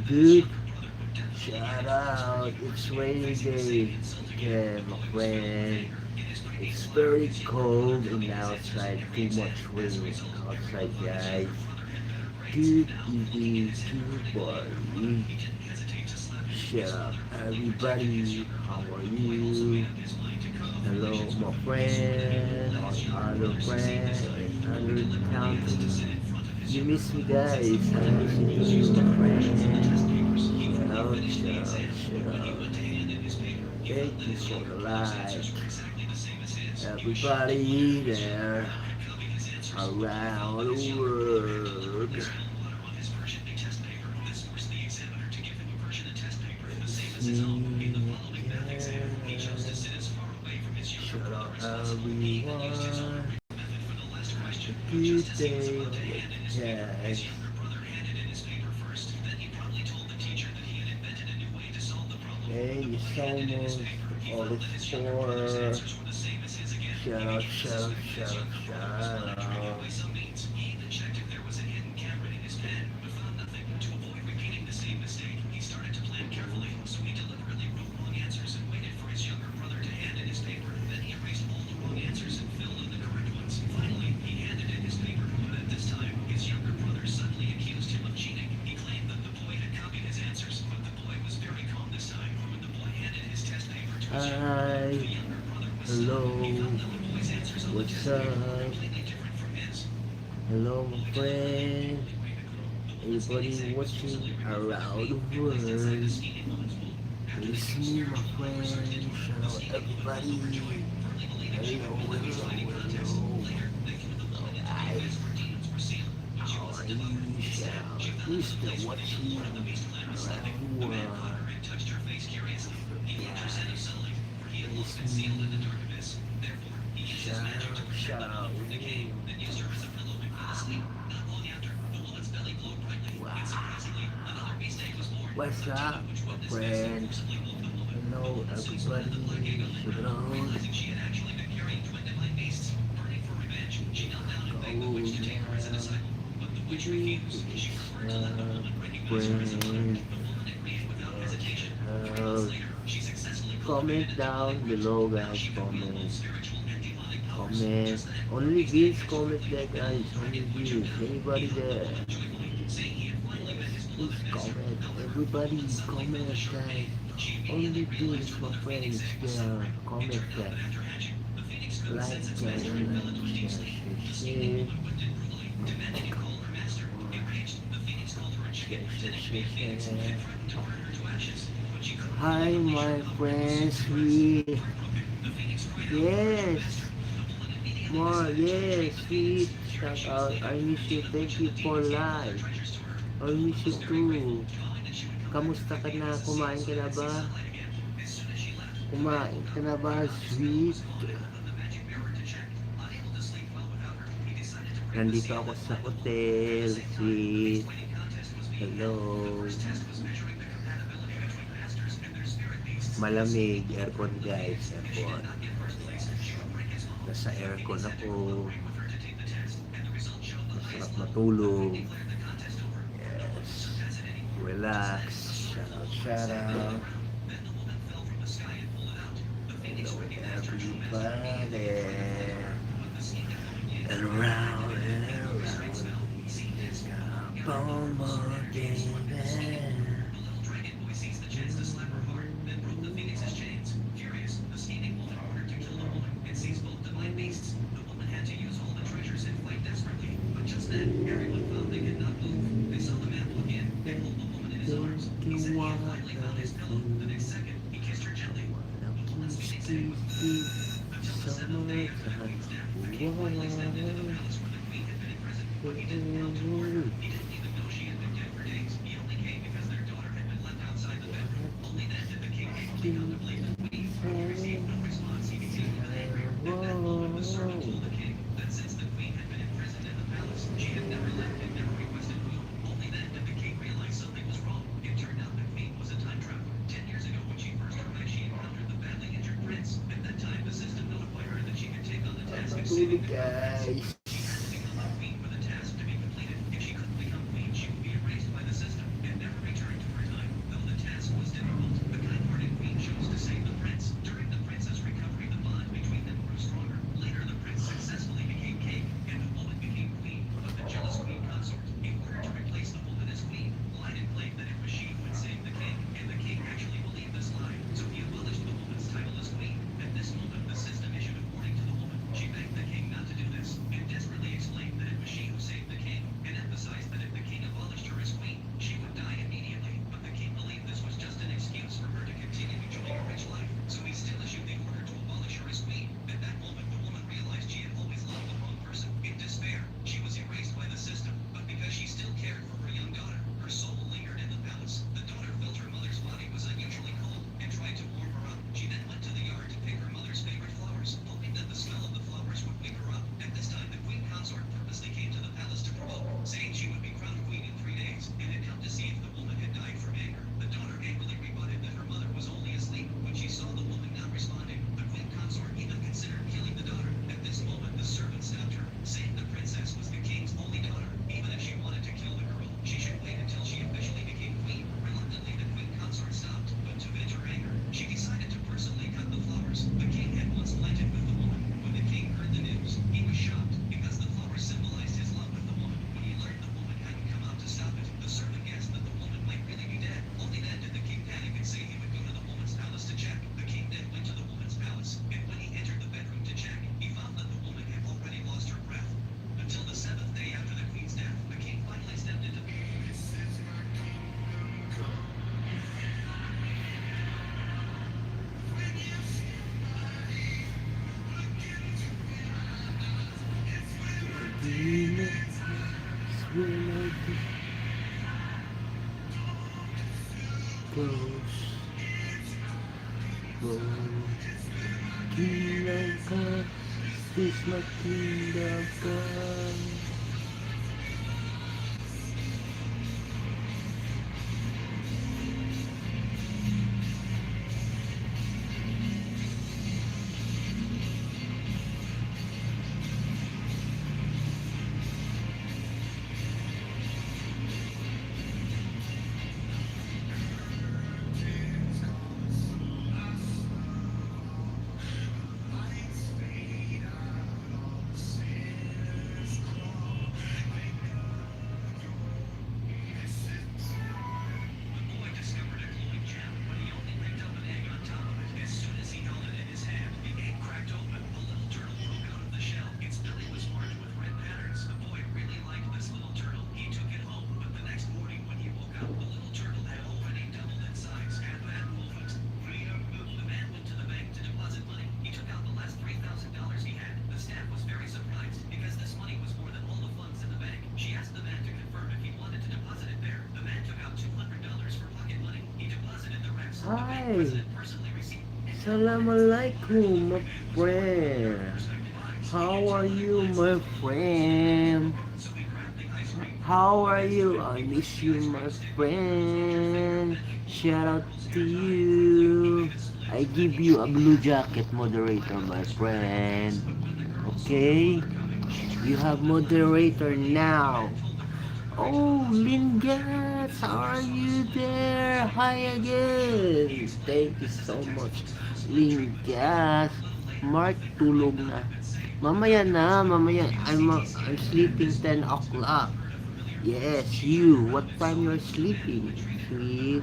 good. Shout out, it's rainy day. Yeah, my friend. It's very cold and outside, too much rain outside, guys. Good evening to everybody. Shut up, everybody. How are you? Hello, my friend, other friend, and other countries. You miss me, guys. I miss you, my friend. Shout out, shout out, shout out. Thank you for the like. Everybody there around the world. Shut up, everyone. Good day. Yes. Hey, you so much. All it's for. Shut up, shut up, shut up, shut up. Hi, hello, what's up? Hello, my friend. Everybody watching around the world. It's me, my friend. Shout out everybody. Hello, hello, hello. Guys, how are you? Shout out. Who's still watching around the world? It's me. Shout out, shout out. What's up, friend? Hello, everybody. Hello. Comment down below, guys. Comment. Only Vince comment there, guys. Only Vince. Anybody there? Please comment. Everybody comment, guys. Only Vince, my friends there. Comment there. Like, share. Hi, my friends. Yes. More, yes, sweet. Shout out. I miss you. Thank you for live. I miss you too. Kamusta ka na? Kumain ka na ba? Kumain ka na ba, sweet? Nandito ako sa hotel, sweet. Hello. Malamig, aircon guys, aircon. Nasa aircon ako. Masarap matulog. Yes. Relax. Shout out, shout out. Hello everybody. And around and around. One more game. Guys. Di when I get close, close. Kingdom come, this my kingdom come. Hi, Assalamualaikum, my friend. How are you, my friend? How are you? I miss you, my friend. Shout out to you. I give you a blue jacket moderator, my friend. Okay? You have moderator now. Oh, Lingas, are you there? Hi again. Thank you so much, Lingas. Mark, tulog na. Mamaya na, mamaya. I'm sleeping 10 o'clock. Yes, you. What time you're sleeping? Sleep.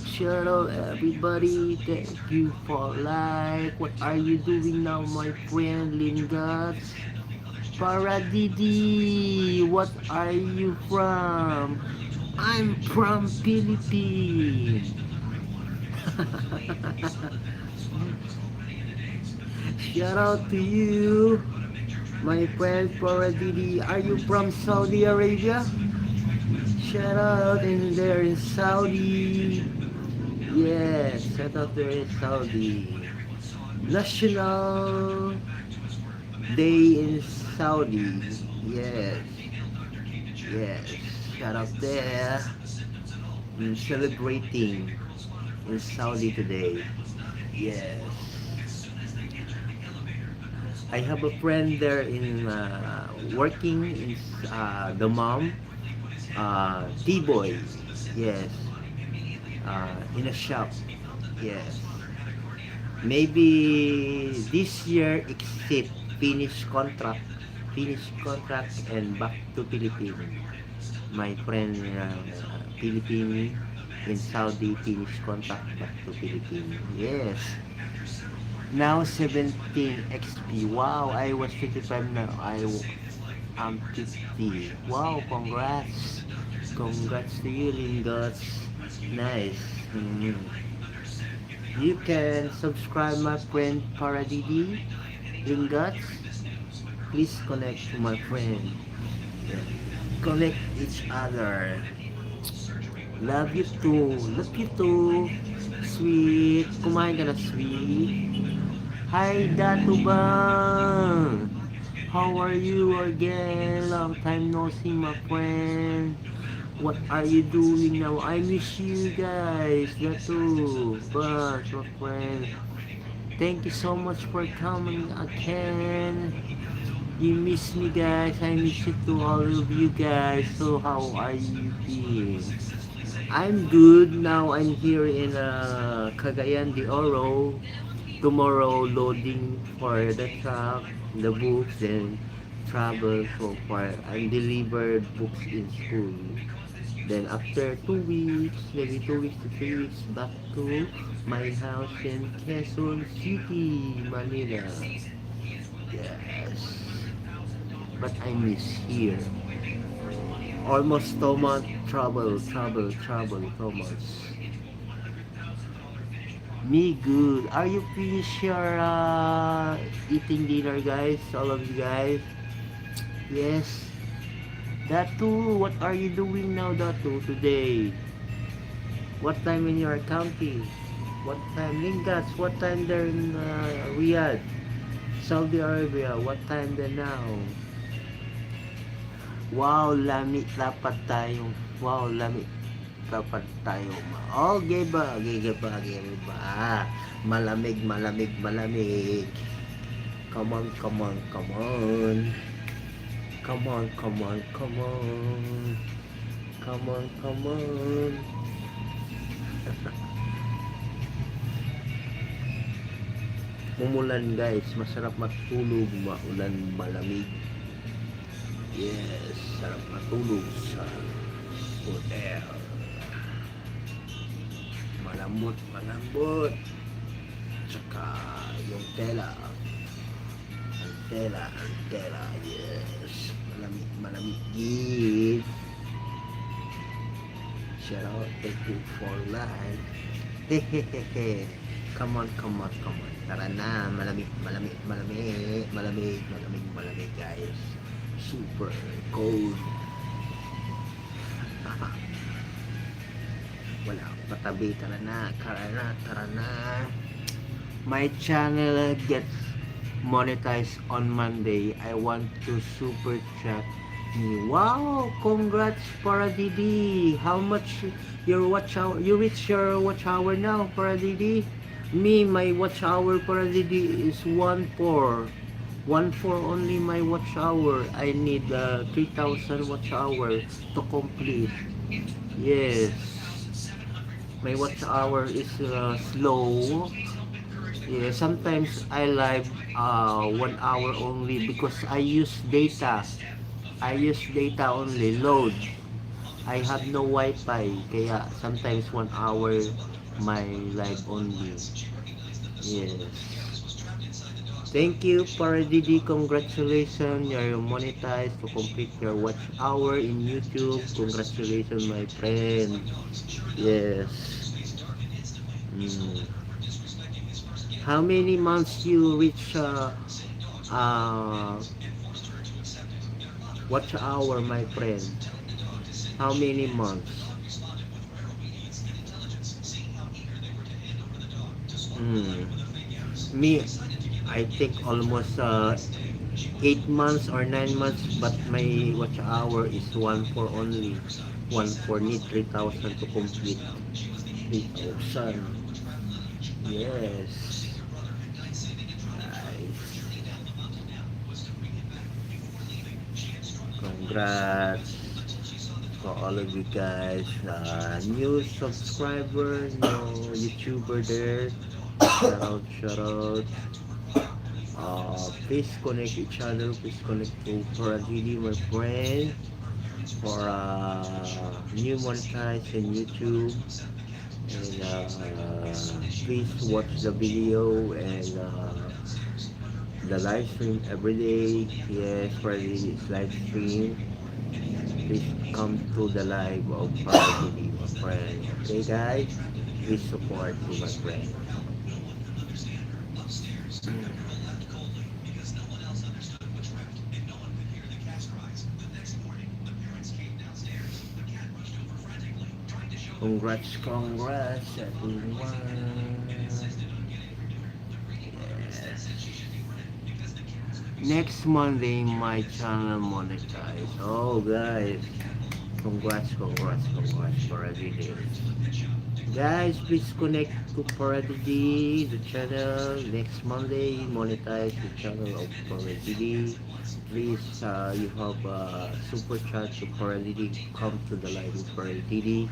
Shut up, everybody. Thank you for like. What are you doing now, my friend Lingas? Paradidi, what are you from? I'm from Philippines. Shout out to you, my friend Paradidi. Are you from Saudi Arabia? Shout out in there in Saudi. Yes, shout out there in Saudi. National Day in Saudi. Yes, yes. Shout out there. Celebrating in Saudi today. Yes. I have a friend there in working in the mom T-boy. Yes. In a shop. Yes. Maybe this year exit finish contract and back to Philippines. My friend Philippine in Saudi finish contract back to Philippines. Yes. Now 17 XP. Wow, I was 55 now. I'm 50. Wow, congrats. Congrats to you, Lingots. Nice. Mhm. You can subscribe my friend Paradidi. Lingots. Please connect to my friend. Yeah. Connect each other. Love you too. Love you too. Sweet. Kumain ka na, sweet. Hi, Datu Bang. How are you again? Long time no see, my friend. What are you doing now? I miss you guys. Datu Bang, my friend. Thank you so much for coming again. You miss me, guys. I miss you to all of you guys. So how are you doing? I'm good now. I'm here in Cagayan de Oro. Tomorrow loading for the truck, the books and travel so far. And delivered books in school. Then after 2 weeks, maybe 2 weeks to 3 weeks, back to my house in Quezon City, Manila. Yes, but I miss here. Almost 2 months travel, 2 months. Me good. Are you finished your eating dinner, guys? All of you guys? Yes. Datu, what are you doing now, Datu, today? What time in your county? What time, Lingas? What time there in Riyadh, Saudi Arabia? What time there now? Wow, lami dapat tayo. Wow, lami dapat tayo. Okay ba? Okay ba? Okay ba? Malamig, malamig, malamig. Come on, come on, come on. Come on, come on, come on. Come on, come on. Umulan guys, masarap matulog, maulan, malamig. Yes, sarap matulog sa hotel. Malambot, malambot. Tsaka yung tela. Ang tela, ang tela. Yes. Malamig, malamig. Yes. Shout out, thank you for life. Hehehehe. Come on, come on, come on. Tara na, malamig, malamig, malamig, malamig, malamig, malamig guys. Super cold. Wala akong patabi. Tara na, tara na, tara na. My channel gets monetized on Monday. I want to super chat me. Wow, congrats para Didi. How much your watch hour? You reach your watch hour now, para Didi? Me, my watch hour para Didi is 1-4. 1-4 only my watch hour. I need 3,000 watch hour to complete. Yes. My watch hour is slow. Yeah, sometimes I live 1 hour only because I use data. I use data only, load. I have no Wi-Fi, kaya sometimes 1 hour my live only. Yes. Thank you, Paradidi. Congratulations, you're monetized to complete your watch hour in YouTube. Congratulations, my friend. Yes. Mm. How many months you reach uh, watch hour, my friend? How many months? Mm. Me, I think almost 8 months or 9 months, but my watch hour is 1-4 only. 1-4 need 3,000 to complete. 3,000. Yes. Nice. Congrats for all of you guys. New subscriber, new YouTuber there. Shout out, shout out. Please connect each other. Please connect to Paradili, my friend, for new monetize in YouTube. And please watch the video and the live stream every day. Yes, Paradili is live stream. Please come to the live of Paradili, my friend. Okay, guys, please support me, my friend. Congrats, congrats, everyone. Yes. Next Monday, my channel monetize. Oh, guys. Congrats, congrats, congrats, Paradidi. Guys, please connect to Paradidi, the channel. Next Monday, monetize the channel of Paradidi. Please, you have a super chat to Paradidi. Come to the live of Paradidi.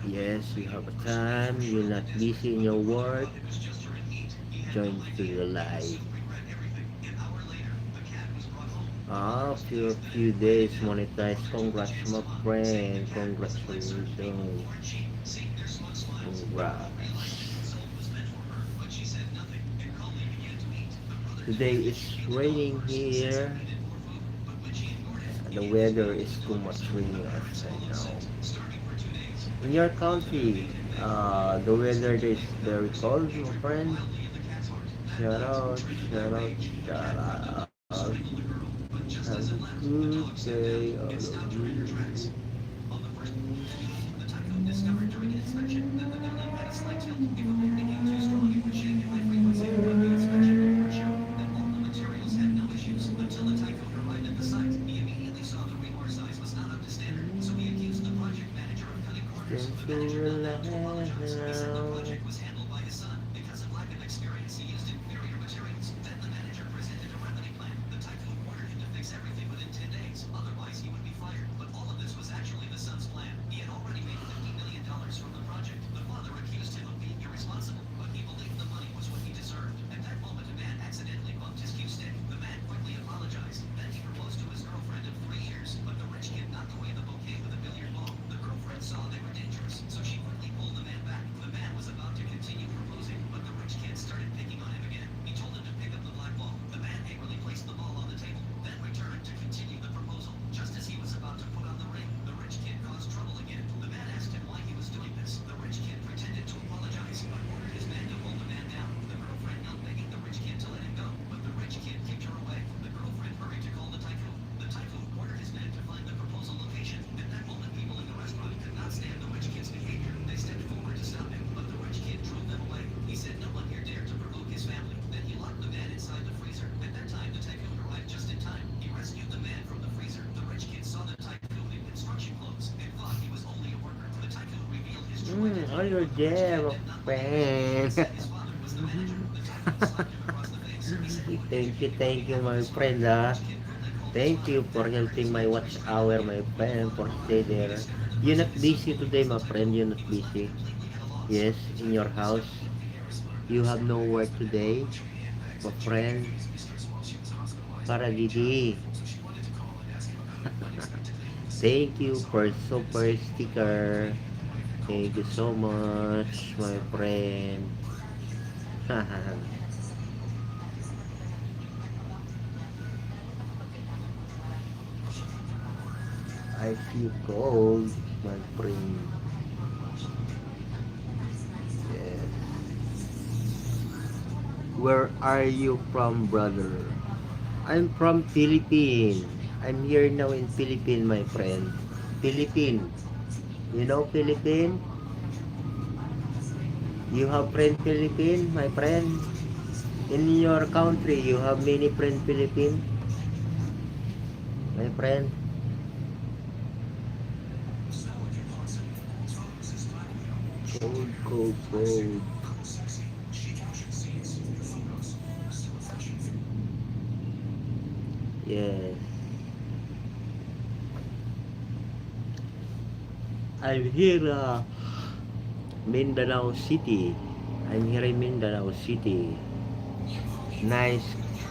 Yes, you have a time, you're not busy in your work, join to the live. Few days monetized. Congrats, my friend. Congratulations. Congrats. Today it's raining here. The weather is too much rainy outside now. In your country, the weather is very cold, my friend. Shout out, shout out, shout out. How's it good day out of you. Then to relax now. Oh, you're there, my friend. Thank you, my friend. Thank you for helping my watch hour, my friend, for stay there. You're not busy today, my friend. You're not busy. Yes, in your house. You have no work today, my friend. Para Didi. Thank you for super sticker. Thank you so much, my friend. I feel cold, my friend. Yes. Where are you from, brother? I'm from Philippines. I'm here now in Philippines, my friend. Philippines. You know Philippines? You have friend Philippines, my friend? In your country, you have many friend Philippines, my friend? Cold, cold, cold. Yes. I'm here, Mindanao City. I'm here in Mindanao City. Nice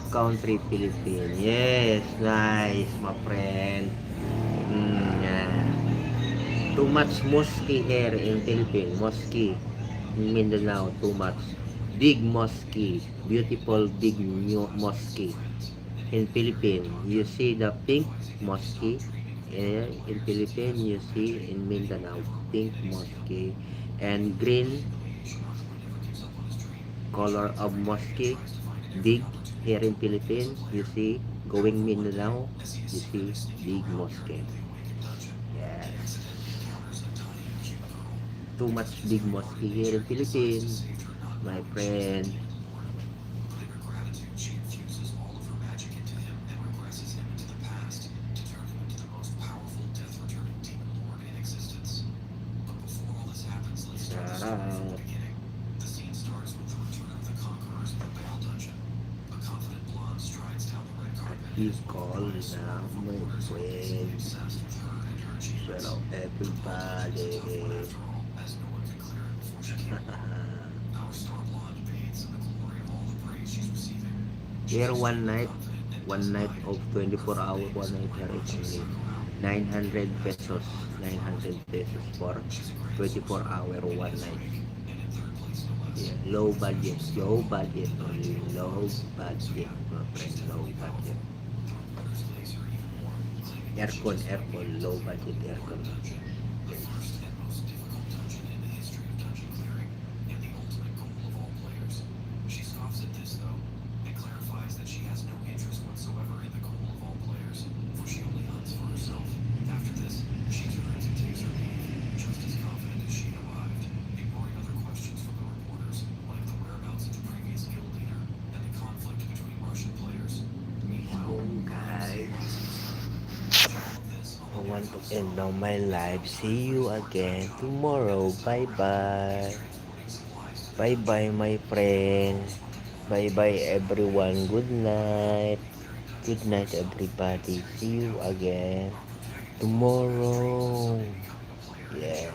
country, Philippines. Yes, nice, my friend. Yeah. Too much mosque here in Philippines. Mosque in Mindanao, too much. Big mosque. Beautiful big new mosque in Philippines. You see the pink mosque in Philippines. You see in Mindanao pink mosque and green color of mosque big here in Philippines. You see going Mindanao. You see big mosque. Yes, too much big mosque here in Philippines, my friend. Shout out. He's calling now, my friend. Shout out everybody. Here one night of 24 hours, one night here is only 900 pesos, 900 pesos for 24 hour, one night. Yeah, low budget only, low budget, my friend, low budget. Aircon, low budget aircon. want to end now my life. See you again tomorrow. Bye bye. Bye bye, my friend. Bye bye, everyone. Good night. Good night, everybody. See you again tomorrow. Yes.